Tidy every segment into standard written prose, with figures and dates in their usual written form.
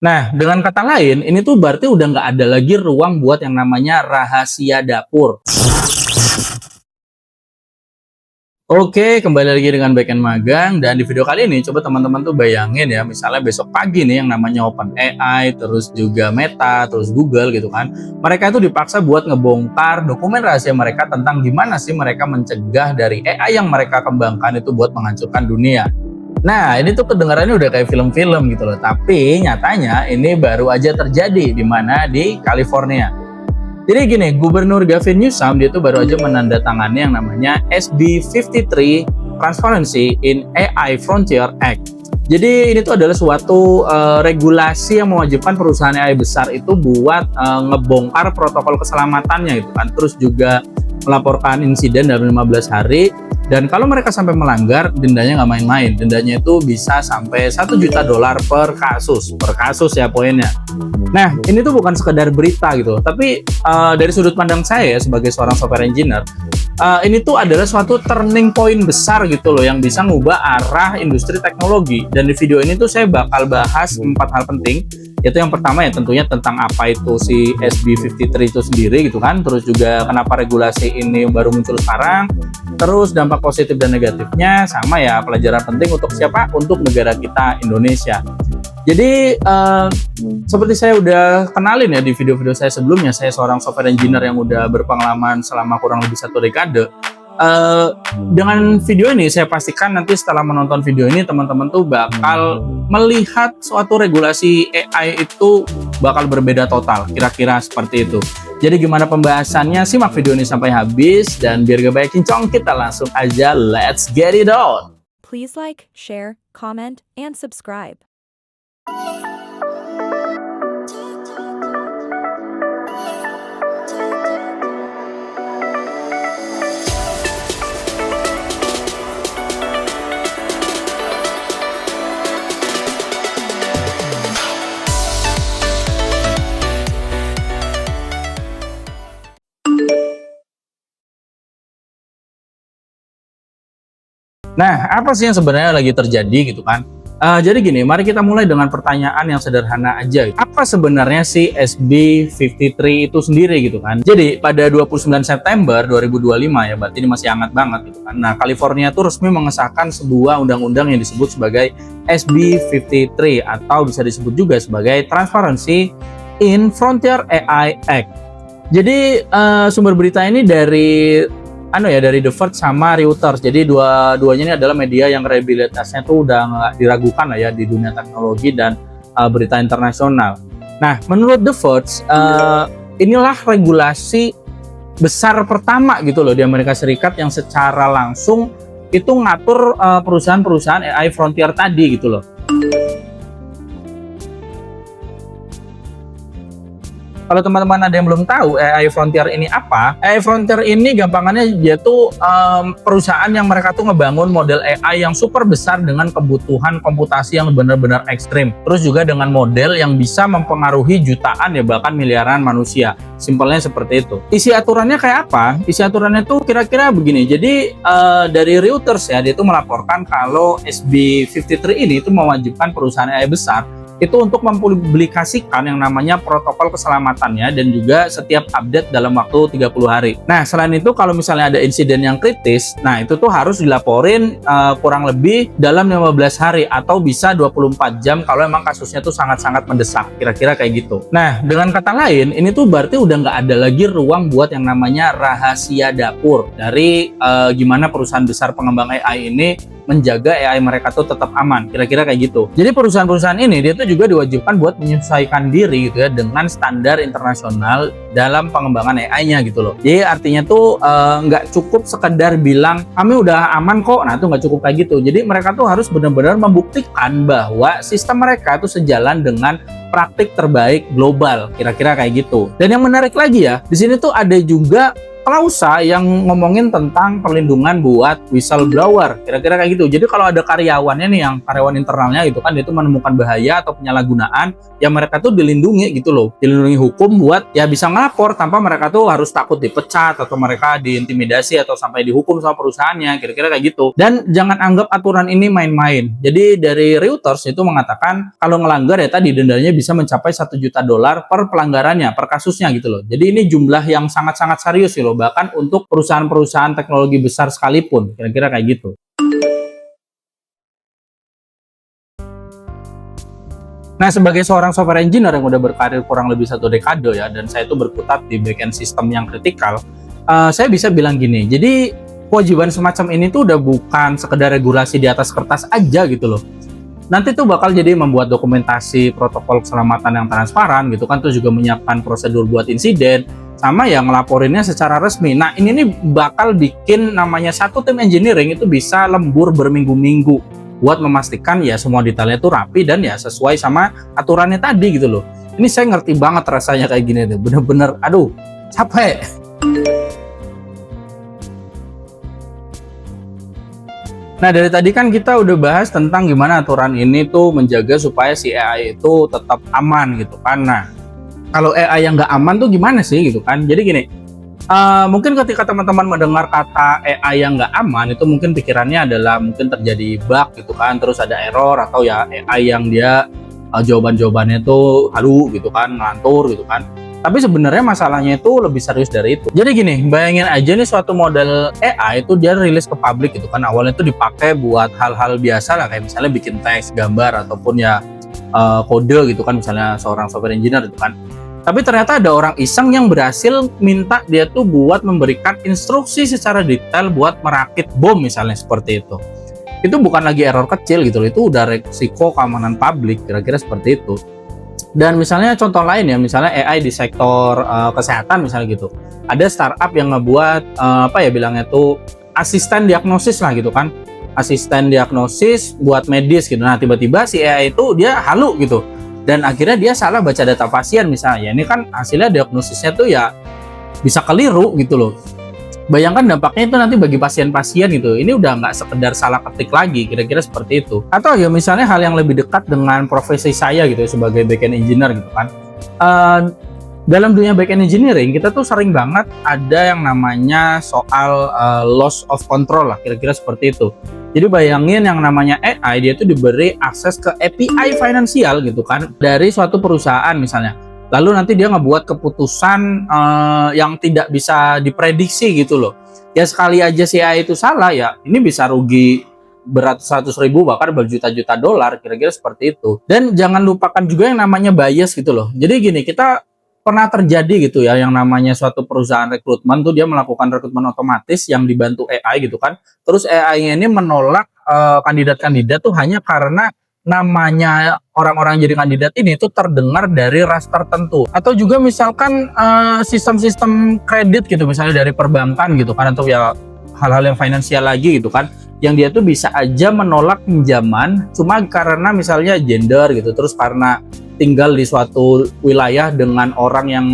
Nah, dengan kata lain, ini tuh berarti udah nggak ada lagi ruang buat yang namanya rahasia dapur. Oke, kembali lagi dengan Backend Magang, dan di video kali ini coba teman-teman tuh bayangin ya, misalnya besok pagi nih yang namanya OpenAI, terus juga Meta, terus Google gitu kan. Mereka itu dipaksa buat ngebongkar dokumen rahasia mereka tentang gimana sih mereka mencegah dari AI yang mereka kembangkan itu buat menghancurkan dunia. Nah, ini tuh kedengarannya udah kayak film-film gitu loh, tapi nyatanya ini baru aja terjadi di mana di California. Jadi gini, Gubernur Gavin Newsom dia tuh baru aja menandatangani yang namanya SB 53 Transparency in AI Frontier Act. Jadi ini tuh adalah suatu regulasi yang mewajibkan perusahaan AI besar itu buat ngebongkar protokol keselamatannya itu kan, terus juga melaporkan insiden dalam 15 hari. Dan kalau mereka sampai melanggar, dendanya nggak main-main. Dendanya itu bisa sampai $1 juta per kasus ya poinnya. Nah, ini tuh bukan sekedar berita gitu, tapi dari sudut pandang saya ya, sebagai seorang software engineer, ini tuh adalah suatu turning point besar gitu loh, yang bisa ngubah arah industri teknologi. Dan di video ini tuh saya bakal bahas 4 hal penting, yaitu yang pertama ya tentunya tentang apa itu si SB 53 itu sendiri gitu kan, terus juga kenapa regulasi ini baru muncul sekarang, terus dampak positif dan negatifnya, sama ya pelajaran penting untuk siapa? Untuk negara kita, Indonesia. Jadi seperti saya udah kenalin ya di video-video saya sebelumnya, saya seorang software engineer yang udah berpengalaman selama kurang lebih 1 dekade. Dengan video ini saya pastikan nanti setelah menonton video ini teman-teman tuh bakal melihat suatu regulasi AI itu bakal berbeda total, kira-kira seperti itu. Jadi gimana pembahasannya? Simak video ini sampai habis, dan biar gak banyak kincong, kita langsung aja let's get it on. Please like, share, comment, and subscribe. Nah, apa sih yang sebenarnya lagi terjadi gitu kan? Jadi gini, mari kita mulai dengan pertanyaan yang sederhana aja. Apa sebenarnya sih SB 53 itu sendiri gitu kan? Jadi pada 29 September 2025 ya, berarti ini masih hangat banget gitu kan. Nah, California tuh resmi mengesahkan sebuah undang-undang yang disebut sebagai SB 53 atau bisa disebut juga sebagai Transparency in Frontier AI Act. Jadi sumber berita ini dari dari The Verge sama Reuters. Jadi dua-duanya ini adalah media yang kredibilitasnya tuh udah nggak diragukan lah ya di dunia teknologi dan berita internasional. Nah, menurut The Verge, inilah regulasi besar pertama gitu loh di Amerika Serikat yang secara langsung itu ngatur perusahaan-perusahaan AI frontier tadi gitu loh. Kalau teman-teman ada yang belum tahu AI Frontier ini apa, AI Frontier ini gampangannya dia tuh perusahaan yang mereka tuh ngebangun model AI yang super besar dengan kebutuhan komputasi yang benar-benar ekstrim. Terus juga dengan model yang bisa mempengaruhi jutaan ya bahkan miliaran manusia. Simpelnya seperti itu. Isi aturannya kayak apa? Isi aturannya tuh kira-kira begini. Jadi dari Reuters ya, dia tuh melaporkan kalau SB 53 ini itu mewajibkan perusahaan AI besar itu untuk mempublikasikan yang namanya protokol keselamatannya dan juga setiap update dalam waktu 30 hari. Nah, selain itu kalau misalnya ada insiden yang kritis, nah itu tuh harus dilaporin kurang lebih dalam 15 hari atau bisa 24 jam kalau emang kasusnya tuh sangat-sangat mendesak, kira-kira kayak gitu. Nah, dengan kata lain, ini tuh berarti udah nggak ada lagi ruang buat yang namanya rahasia dapur dari gimana perusahaan besar pengembang AI ini menjaga AI mereka tuh tetap aman, kira-kira kayak gitu. Jadi perusahaan-perusahaan ini dia tuh juga diwajibkan buat menyesuaikan diri gitu ya dengan standar internasional dalam pengembangan AI-nya gitu loh. Jadi artinya tuh nggak cukup sekedar bilang kami udah aman kok, nah itu nggak cukup kayak gitu. Jadi mereka tuh harus benar-benar membuktikan bahwa sistem mereka tuh sejalan dengan praktik terbaik global, kira-kira kayak gitu. Dan yang menarik lagi ya, di sini tuh ada juga klausa yang ngomongin tentang perlindungan buat whistleblower, kira-kira kayak gitu. Jadi kalau ada karyawannya nih, yang karyawan internalnya gitu kan, itu menemukan bahaya atau penyalahgunaan, ya mereka tuh dilindungi gitu loh, dilindungi hukum buat ya bisa ngelapor tanpa mereka tuh harus takut dipecat atau mereka diintimidasi atau sampai dihukum sama perusahaannya, kira-kira kayak gitu. Dan jangan anggap aturan ini main-main. Jadi dari Reuters itu mengatakan kalau ngelanggar ya tadi dendanya bisa mencapai $1 juta per pelanggarannya, per kasusnya gitu loh. Jadi ini jumlah yang sangat-sangat serius gitu loh, bahkan untuk perusahaan-perusahaan teknologi besar sekalipun, kira-kira kayak gitu. Nah, sebagai seorang software engineer yang udah berkarir kurang lebih 1 dekade ya, dan saya itu berkutat di backend sistem yang kritikal, saya bisa bilang gini, jadi kewajiban semacam ini tuh udah bukan sekedar regulasi di atas kertas aja gitu loh. Nanti tuh bakal jadi membuat dokumentasi protokol keselamatan yang transparan gitu kan, terus juga menyiapkan prosedur buat insiden, sama ya ngelaporinnya secara resmi. Nah, ini nih bakal bikin namanya satu tim engineering itu bisa lembur berminggu-minggu buat memastikan ya semua detailnya itu rapi dan ya sesuai sama aturannya tadi gitu loh. Ini saya ngerti banget rasanya kayak gini tuh, bener-bener aduh capek. Nah, dari tadi kan kita udah bahas tentang gimana aturan ini tuh menjaga supaya si AI itu tetap aman gitu kan. Nah, kalau AI yang nggak aman tuh gimana sih gitu kan. Jadi gini, mungkin ketika teman-teman mendengar kata AI yang nggak aman, itu mungkin pikirannya adalah mungkin terjadi bug gitu kan, terus ada error, atau ya AI yang dia jawaban-jawabannya tuh halu gitu kan, ngelantur gitu kan. Tapi sebenarnya masalahnya itu lebih serius dari itu. Jadi gini, bayangin aja nih suatu model AI itu dia rilis ke publik gitu kan. Awalnya itu dipakai buat hal-hal biasa lah, kayak misalnya bikin teks, gambar, ataupun ya kode gitu kan, misalnya seorang software engineer gitu kan. Tapi ternyata ada orang iseng yang berhasil minta dia tuh buat memberikan instruksi secara detail buat merakit bom misalnya seperti itu. Itu bukan lagi error kecil gitu loh, itu udah resiko keamanan publik, kira-kira seperti itu. Dan misalnya contoh lain ya, misalnya AI di sektor kesehatan misalnya gitu. Ada startup yang ngebuat apa ya bilangnya tuh asisten diagnosis lah gitu kan. Asisten diagnosis buat medis gitu. Nah, tiba-tiba si AI itu dia halu gitu. Dan akhirnya dia salah baca data pasien misalnya. Ini kan hasilnya diagnosisnya tuh ya bisa keliru gitu loh. Bayangkan dampaknya itu nanti bagi pasien-pasien gitu. Ini udah nggak sekedar salah ketik lagi, kira-kira seperti itu. Atau ya misalnya hal yang lebih dekat dengan profesi saya gitu ya, sebagai backend engineer gitu kan. Dalam dunia backend engineering kita tuh sering banget ada yang namanya soal loss of control lah, kira-kira seperti itu. Jadi bayangin yang namanya AI dia tuh diberi akses ke API finansial gitu kan dari suatu perusahaan misalnya. Lalu nanti dia ngebuat keputusan yang tidak bisa diprediksi gitu loh. Ya sekali aja si AI itu salah ya, ini bisa rugi beratus-ratus ribu bahkan berjuta-juta dolar, kira-kira seperti itu. Dan jangan lupakan juga yang namanya bias gitu loh. Jadi gini, kita pernah terjadi gitu ya yang namanya suatu perusahaan rekrutmen tuh dia melakukan rekrutmen otomatis yang dibantu AI gitu kan. Terus AI-nya ini menolak kandidat-kandidat tuh hanya karena namanya orang-orang jadi kandidat ini tuh terdengar dari ras tertentu, atau juga misalkan sistem-sistem kredit gitu misalnya dari perbankan gitu kan, atau ya hal-hal yang finansial lagi gitu kan, yang dia tuh bisa aja menolak pinjaman cuma karena misalnya gender gitu, terus karena tinggal di suatu wilayah dengan orang yang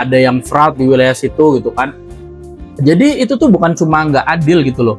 ada yang fraud di wilayah situ gitu kan. Jadi itu tuh bukan cuma nggak adil gitu loh,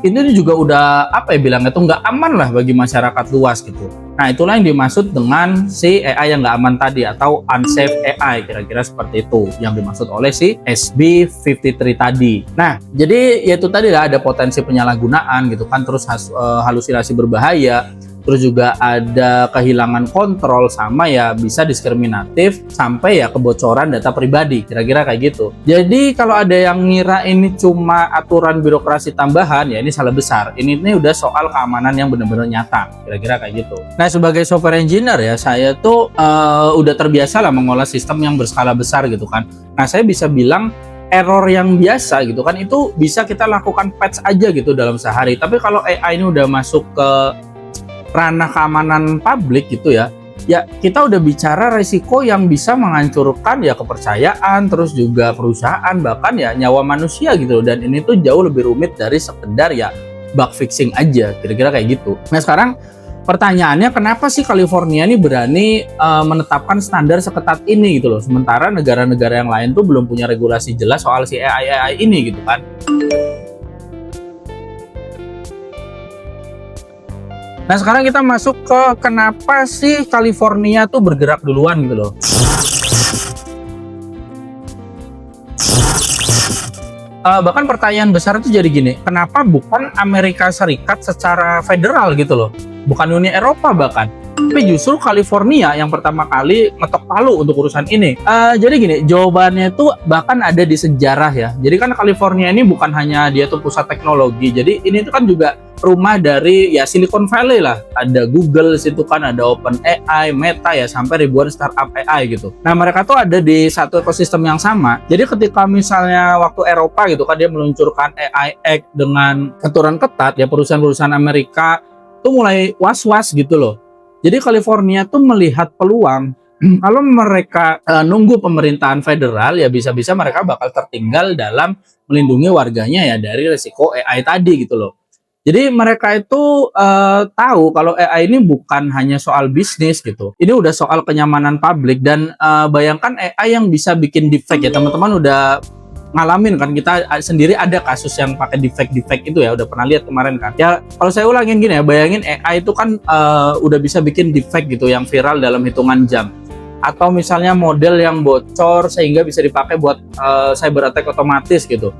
ini juga udah apa ya bilangnya tuh nggak aman lah bagi masyarakat luas gitu. Nah, itulah yang dimaksud dengan si AI yang nggak aman tadi, atau unsafe AI, kira-kira seperti itu yang dimaksud oleh si SB53 tadi. Nah, jadi yaitu tadi lah ada potensi penyalahgunaan gitu kan, terus halusinasi berbahaya, terus juga ada kehilangan kontrol, sama ya bisa diskriminatif sampai ya kebocoran data pribadi, kira-kira kayak gitu. Jadi kalau ada yang ngira ini cuma aturan birokrasi tambahan, ya ini salah besar. Ini udah soal keamanan yang benar-benar nyata, kira-kira kayak gitu. Nah, sebagai software engineer ya, saya tuh udah terbiasa lah mengolah sistem yang berskala besar gitu kan. Nah, saya bisa bilang error yang biasa gitu kan itu bisa kita lakukan patch aja gitu dalam sehari. Tapi kalau AI ini udah masuk ke ranah keamanan publik gitu ya kita udah bicara resiko yang bisa menghancurkan ya kepercayaan, terus juga perusahaan, bahkan ya nyawa manusia gitu. Dan ini tuh jauh lebih rumit dari sekedar ya bug fixing aja, kira-kira kayak gitu. Nah, sekarang pertanyaannya kenapa sih California ini berani menetapkan standar seketat ini gitu loh, sementara negara-negara yang lain tuh belum punya regulasi jelas soal si AI ini gitu kan. Nah sekarang kita masuk ke kenapa sih California tuh bergerak duluan gitu loh. Bahkan pertanyaan besar itu jadi gini, kenapa bukan Amerika Serikat secara federal gitu loh, bukan Uni Eropa bahkan, tapi justru California yang pertama kali ngetok palu untuk urusan ini. Jadi gini, jawabannya itu bahkan ada di sejarah ya. Jadi kan California ini bukan hanya dia tuh pusat teknologi, jadi ini tuh kan juga rumah dari ya Silicon Valley lah. Ada Google situ kan, ada OpenAI, Meta ya, sampai ribuan startup AI gitu. Nah mereka tuh ada di satu ekosistem yang sama. Jadi ketika misalnya waktu Eropa gitu kan dia meluncurkan AI Act dengan aturan ketat ya, perusahaan-perusahaan Amerika tuh mulai was-was gitu loh. Jadi California tuh melihat peluang kalau mereka nunggu pemerintahan federal ya bisa-bisa mereka bakal tertinggal dalam melindungi warganya ya dari resiko AI tadi gitu loh. Jadi mereka itu tahu kalau AI ini bukan hanya soal bisnis gitu. Ini udah soal kenyamanan publik dan bayangkan AI yang bisa bikin deepfake ya, teman-teman udah ngalamin kan, kita sendiri ada kasus yang pakai deepfake itu ya, udah pernah lihat kemarin kan. Ya kalau saya ulangin gini ya, bayangin AI itu kan udah bisa bikin deepfake gitu yang viral dalam hitungan jam. Atau misalnya model yang bocor sehingga bisa dipakai buat cyber attack otomatis gitu.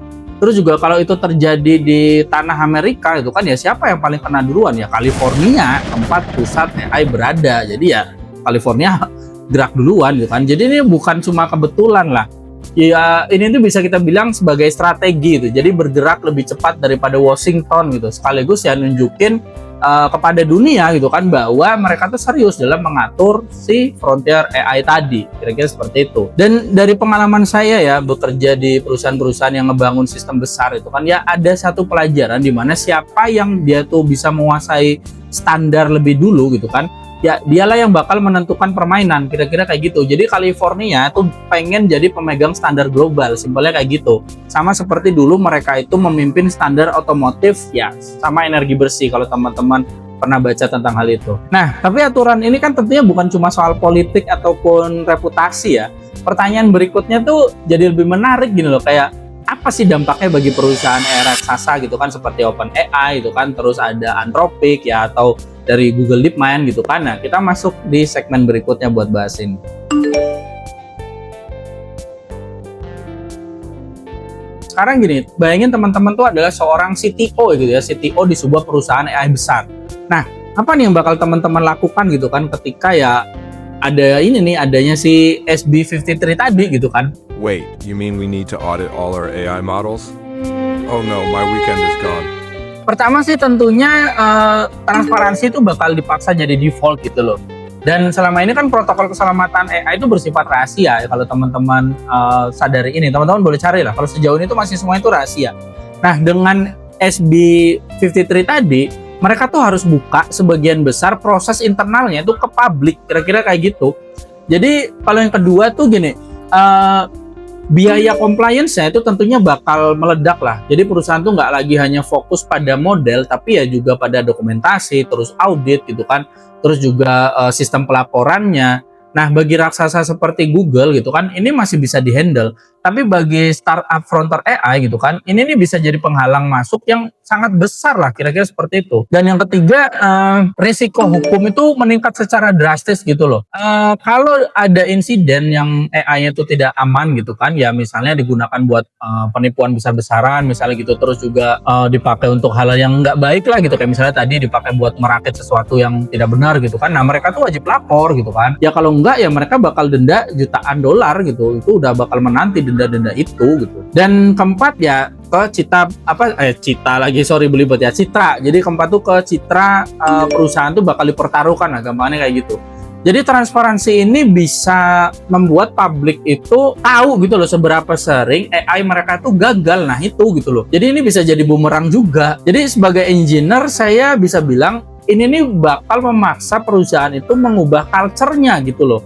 Terus juga kalau itu terjadi di tanah Amerika itu kan ya siapa yang paling kena duluan ya, California, tempat pusat AI berada. Jadi ya California gerak duluan gitu kan. Jadi ini bukan cuma kebetulan lah. Ya ini tuh bisa kita bilang sebagai strategi gitu. Jadi bergerak lebih cepat daripada Washington gitu. Sekaligus ya nunjukin kepada dunia gitu kan bahwa mereka tuh serius dalam mengatur si frontier AI tadi, kira-kira seperti itu. Dan dari pengalaman saya ya bekerja di perusahaan-perusahaan yang ngebangun sistem besar itu kan ya ada satu pelajaran di mana siapa yang dia tuh bisa menguasai standar lebih dulu gitu kan, ya dialah yang bakal menentukan permainan, kira-kira kayak gitu. Jadi California tuh pengen jadi pemegang standar global, simpelnya kayak gitu. Sama seperti dulu mereka itu memimpin standar otomotif ya, sama energi bersih kalau teman-teman pernah baca tentang hal itu. Nah, tapi aturan ini kan tentunya bukan cuma soal politik ataupun reputasi ya. Pertanyaan berikutnya tuh jadi lebih menarik gini loh, kayak apa sih dampaknya bagi perusahaan AI raksasa gitu kan, seperti OpenAI itu kan, terus ada Anthropic ya, atau dari Google DeepMind gitu kan. Nah, kita masuk di segmen berikutnya buat bahas ini. Sekarang gini, bayangin teman-teman tuh adalah seorang CTO gitu ya, CTO di sebuah perusahaan AI besar. Nah, apa nih yang bakal teman-teman lakukan gitu kan ketika ya ada ini nih, adanya si SB53 tadi gitu kan. Wait, you mean we need to audit all our AI models? Oh no, my weekend is gone. Pertama sih tentunya transparansi itu bakal dipaksa jadi default gitu loh. Dan selama ini kan protokol keselamatan AI itu bersifat rahasia ya, kalau teman-teman sadari ini, teman-teman boleh cari lah. Kalau sejauh ini tuh masih semua itu rahasia. Nah, dengan SB53 tadi, mereka tuh harus buka sebagian besar proses internalnya itu ke publik, kira-kira kayak gitu. Jadi kalau yang kedua tuh gini, biaya compliance-nya itu tentunya bakal meledak lah. Jadi perusahaan tuh nggak lagi hanya fokus pada model, tapi ya juga pada dokumentasi, terus audit gitu kan, terus juga sistem pelaporannya. Nah, bagi raksasa seperti Google gitu kan, ini masih bisa dihandle. Tapi bagi startup frontier AI gitu kan, ini nih bisa jadi penghalang masuk yang sangat besar lah, kira-kira seperti itu. Dan yang ketiga, risiko hukum itu meningkat secara drastis gitu loh. Kalau ada insiden yang AI-nya itu tidak aman gitu kan, ya misalnya digunakan buat penipuan besar-besaran misalnya gitu, terus juga dipakai untuk hal yang nggak baik lah gitu, kayak misalnya tadi dipakai buat merakit sesuatu yang tidak benar gitu kan. Nah, mereka tuh wajib lapor gitu kan. Ya kalau enggak ya mereka bakal denda jutaan dolar gitu. Itu udah bakal menanti denda-denda itu gitu. Dan keempat ya ke citra. Jadi keempat tuh ke citra perusahaan tuh bakal dipertaruhkan, gampangnya kayak gitu. Jadi transparansi ini bisa membuat publik itu tahu gitu loh seberapa sering AI mereka tuh gagal. Nah itu gitu loh. Jadi ini bisa jadi bumerang juga. Jadi sebagai engineer saya bisa bilang ini nih bakal memaksa perusahaan itu mengubah culture-nya gitu loh.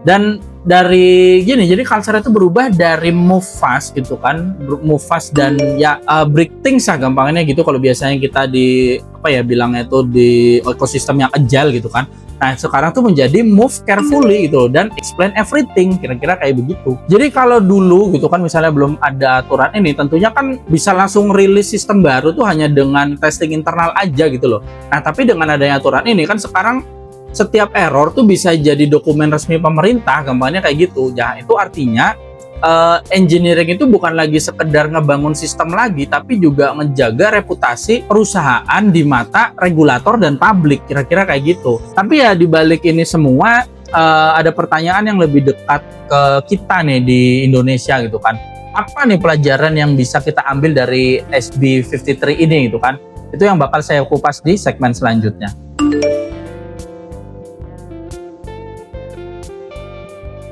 Dan dari gini, jadi culture itu berubah dari move fast gitu kan, move fast dan ya break things lah gampangnya gitu. Kalau biasanya kita di apa ya bilangnya itu di ekosistem yang agile gitu kan. Nah sekarang tuh menjadi move carefully gitu dan explain everything, kira-kira kayak begitu. Jadi kalau dulu gitu kan misalnya belum ada aturan ini, tentunya kan bisa langsung rilis sistem baru tuh hanya dengan testing internal aja gitu loh. Nah tapi dengan adanya aturan ini kan sekarang setiap error tuh bisa jadi dokumen resmi pemerintah, gampangnya kayak gitu. Ya itu artinya engineering itu bukan lagi sekedar ngebangun sistem lagi, tapi juga menjaga reputasi perusahaan di mata regulator dan publik, kira-kira kayak gitu. Tapi ya dibalik ini semua ada pertanyaan yang lebih dekat ke kita nih di Indonesia gitu kan. Apa nih pelajaran yang bisa kita ambil dari SB 53 ini gitu kan? Itu yang bakal saya kupas di segmen selanjutnya.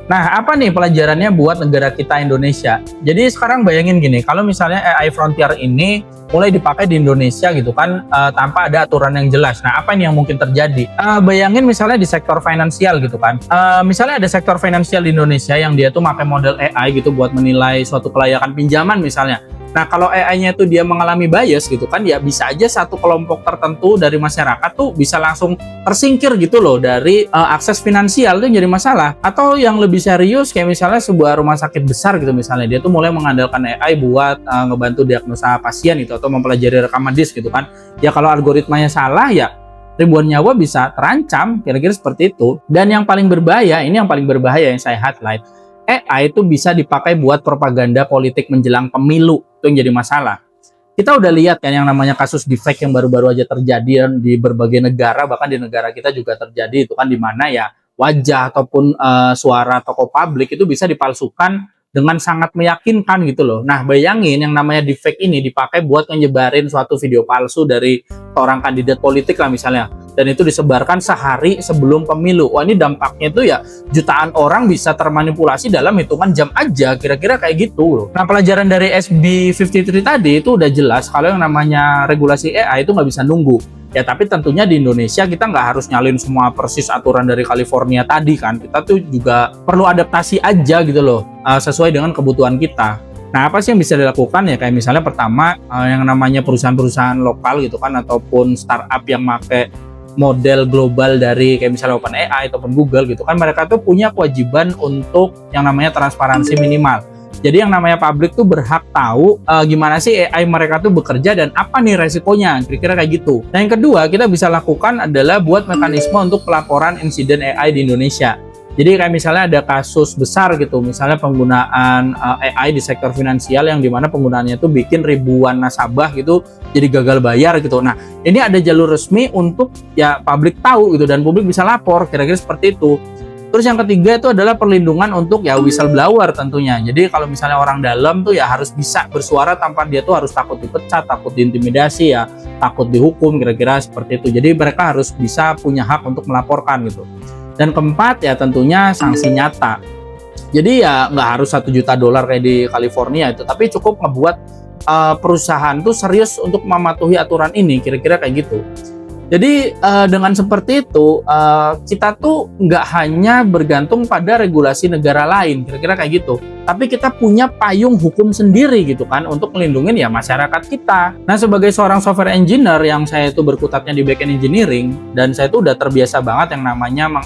Nah, apa nih pelajarannya buat negara kita Indonesia? Jadi sekarang bayangin gini, kalau misalnya AI Frontier ini mulai dipakai di Indonesia gitu kan, tanpa ada aturan yang jelas. Nah, apa ini yang mungkin terjadi? Bayangin misalnya di sektor finansial gitu kan. Misalnya ada sektor finansial di Indonesia yang dia tuh pakai model AI gitu buat menilai suatu kelayakan pinjaman misalnya. Nah, kalau AI-nya itu dia mengalami bias gitu kan, ya bisa aja satu kelompok tertentu dari masyarakat tuh bisa langsung tersingkir gitu loh dari akses finansial, itu jadi masalah. Atau yang lebih serius kayak misalnya sebuah rumah sakit besar gitu misalnya, dia tuh mulai mengandalkan AI buat ngebantu diagnosa pasien gitu atau mempelajari rekam medis gitu kan. Ya kalau algoritmanya salah ya ribuan nyawa bisa terancam, kira-kira seperti itu. Dan yang paling berbahaya, ini yang paling berbahaya yang saya highlight, AI itu bisa dipakai buat propaganda politik menjelang pemilu. Itu yang jadi masalah. Kita udah lihat kan yang namanya kasus deepfake yang baru-baru aja terjadi di berbagai negara, bahkan di negara kita juga terjadi, itu kan di mana ya wajah ataupun suara tokoh publik itu bisa dipalsukan dengan sangat meyakinkan gitu loh. Nah, bayangin yang namanya deepfake ini dipakai buat nyebarin suatu video palsu dari seorang kandidat politik lah misalnya. Dan itu disebarkan sehari sebelum pemilu. Wah, ini dampaknya tuh ya jutaan orang bisa termanipulasi dalam hitungan jam aja, kira-kira kayak gitu loh. Nah, pelajaran dari SB 53 tadi itu udah jelas kalau yang namanya regulasi AI itu nggak bisa nunggu. Ya, tapi tentunya di Indonesia kita nggak harus nyalin semua persis aturan dari California tadi kan. Kita tuh juga perlu adaptasi aja gitu loh, sesuai dengan kebutuhan kita. Nah, apa sih yang bisa dilakukan ya? Kayak misalnya pertama, yang namanya perusahaan-perusahaan lokal gitu kan, ataupun startup yang pakai model global dari kayak misalnya OpenAI ataupun Google gitu kan, mereka tuh punya kewajiban untuk yang namanya transparansi minimal. Jadi yang namanya publik tuh berhak tahu gimana sih AI mereka tuh bekerja dan apa nih resikonya, kira-kira kayak gitu. Nah yang kedua kita bisa lakukan adalah buat mekanisme untuk pelaporan insiden AI di Indonesia. Jadi kayak misalnya ada kasus besar gitu, misalnya penggunaan AI di sektor finansial yang dimana penggunaannya tuh bikin ribuan nasabah gitu jadi gagal bayar gitu. Nah ini ada jalur resmi untuk ya publik tahu gitu dan publik bisa lapor, kira-kira seperti itu. Terus yang ketiga itu adalah perlindungan untuk ya whistleblower tentunya. Jadi kalau misalnya orang dalam tuh ya harus bisa bersuara tanpa dia tuh harus takut dipecat, takut diintimidasi ya, takut dihukum, kira-kira seperti itu. Jadi mereka harus bisa punya hak untuk melaporkan gitu. Dan keempat ya tentunya sanksi nyata. Jadi ya nggak harus $1 juta kayak di California itu, tapi cukup ngebuat perusahaan tuh serius untuk mematuhi aturan ini, kira-kira kayak gitu. Jadi dengan seperti itu kita tuh nggak hanya bergantung pada regulasi negara lain, kira-kira kayak gitu. Tapi kita punya payung hukum sendiri gitu kan untuk melindungi ya masyarakat kita. Nah sebagai seorang software engineer yang saya itu berkutatnya di backend engineering dan saya tuh udah terbiasa banget yang namanya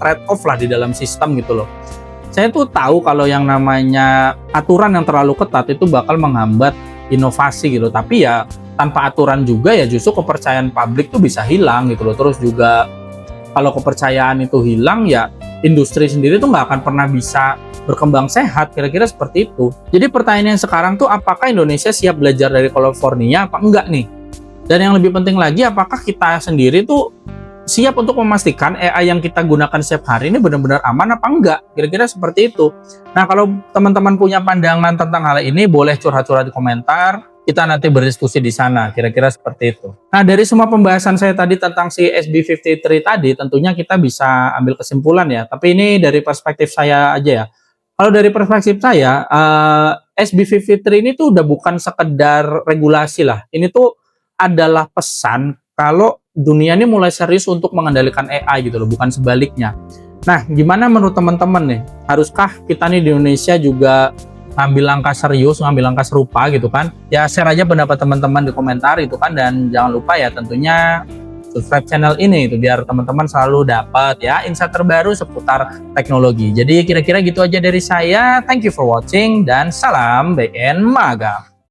trade off lah di dalam sistem gitu loh. Saya tuh tahu kalau yang namanya aturan yang terlalu ketat itu bakal menghambat inovasi gitu. Tapi ya tanpa aturan juga ya justru kepercayaan publik tuh bisa hilang gitu loh. Terus juga kalau kepercayaan itu hilang ya industri sendiri tuh nggak akan pernah bisa berkembang sehat, kira-kira seperti itu. Jadi pertanyaannya sekarang tuh apakah Indonesia siap belajar dari California apa enggak nih? Dan yang lebih penting lagi apakah kita sendiri tuh siap untuk memastikan AI yang kita gunakan setiap hari ini benar-benar aman apa enggak? Kira-kira seperti itu. Nah kalau teman-teman punya pandangan tentang hal ini boleh curhat-curhat di komentar. Kita nanti berdiskusi di sana, kira-kira seperti itu. Nah, dari semua pembahasan saya tadi tentang si SB 53 tadi, tentunya kita bisa ambil kesimpulan ya. Tapi ini dari perspektif saya aja ya. Kalau dari perspektif saya, SB 53 ini tuh udah bukan sekedar regulasi lah. Ini tuh adalah pesan kalau dunia ini mulai serius untuk mengendalikan AI gitu loh, bukan sebaliknya. Nah, gimana menurut teman-teman nih? Haruskah kita nih di Indonesia juga ngambil langkah serius, ngambil langkah serupa gitu kan? Ya share aja pendapat teman-teman di komentar itu kan, dan jangan lupa ya tentunya subscribe channel ini itu biar teman-teman selalu dapat ya insight terbaru seputar teknologi. Jadi kira-kira gitu aja dari saya. Thank you for watching dan salam BN Magang.